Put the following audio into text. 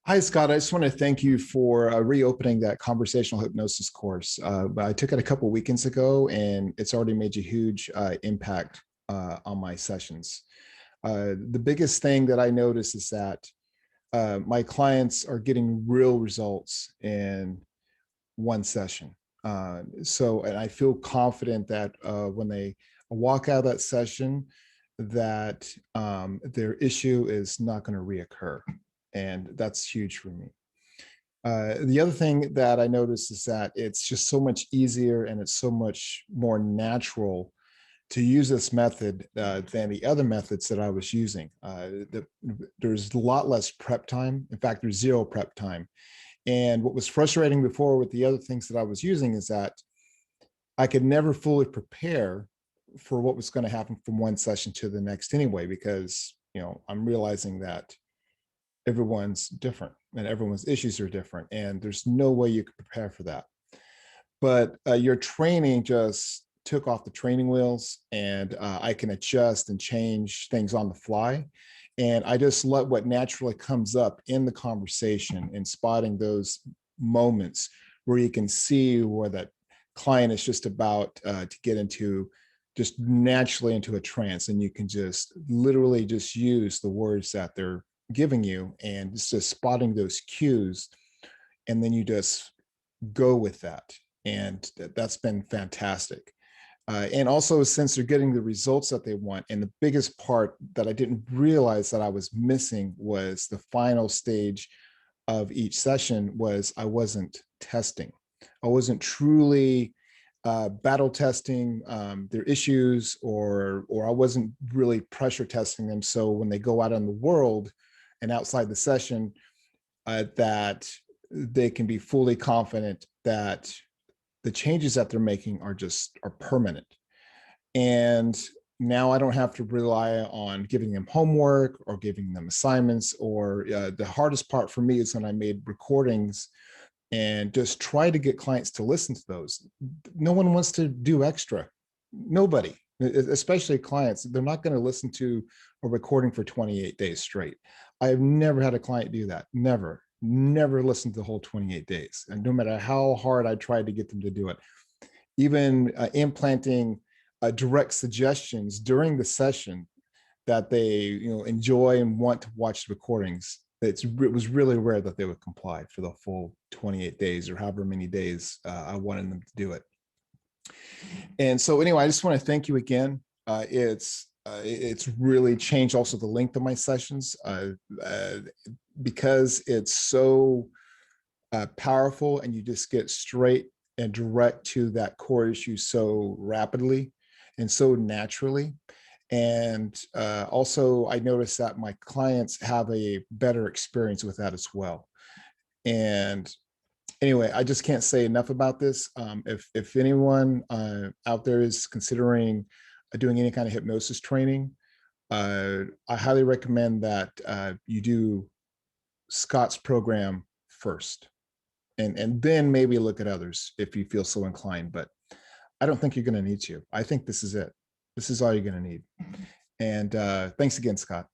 Hi, Scott. I just want to thank you for reopening that conversational hypnosis course. I took it a couple weekends ago, and it's already made a huge impact on my sessions. The biggest thing that I notice is that my clients are getting real results in one session. And I feel confident that when they walk out of that session, that their issue is not going to reoccur. And that's huge for me. The other thing that I noticed is that it's just so much easier and it's so much more natural to use this method than the other methods that I was using. There's a lot less prep time. In fact, there's zero prep time. And what was frustrating before with the other things that I was using is that I could never fully prepare for what was going to happen from one session to the next anyway, because I'm realizing that everyone's different and everyone's issues are different, and there's no way you can prepare for that. But your training just took off the training wheels, and I can adjust and change things on the fly. And I just let what naturally comes up in the conversation and spotting those moments where you can see where that client is just about to get into just naturally into a trance, and you can just literally just use the words that they're giving you, and it's just spotting those cues, and then you just go with that. And that's been fantastic. And also, since they're getting the results that they want, and the biggest part that I didn't realize that I was missing was the final stage of each session was I wasn't testing. I wasn't truly battle testing their issues, or I wasn't really pressure testing them. So when they go out in the world and outside the session, that they can be fully confident that the changes that they're making are permanent. And now I don't have to rely on giving them homework or giving them assignments, or the hardest part for me is when I made recordings and just try to get clients to listen to those. No one wants to do extra. Nobody, especially clients. They're not going to listen to a recording for 28 days straight. I've never had a client do that. Never listened to the whole 28 days. And no matter how hard I tried to get them to do it, even implanting direct suggestions during the session that they enjoy and want to watch the recordings, it was really rare that they would comply for the full 28 days or however many days I wanted them to do it. And so anyway, I just want to thank you again. It's really changed also the length of my sessions because it's so powerful, and you just get straight and direct to that core issue so rapidly and so naturally. And also, I noticed that my clients have a better experience with that as well. And anyway, I just can't say enough about this. If anyone out there is considering doing any kind of hypnosis training, I highly recommend that you do Scott's program first, and then maybe look at others if you feel so inclined. But I don't think you're going to need to. I think this is it. This is all you're going to need. And thanks again, Scott.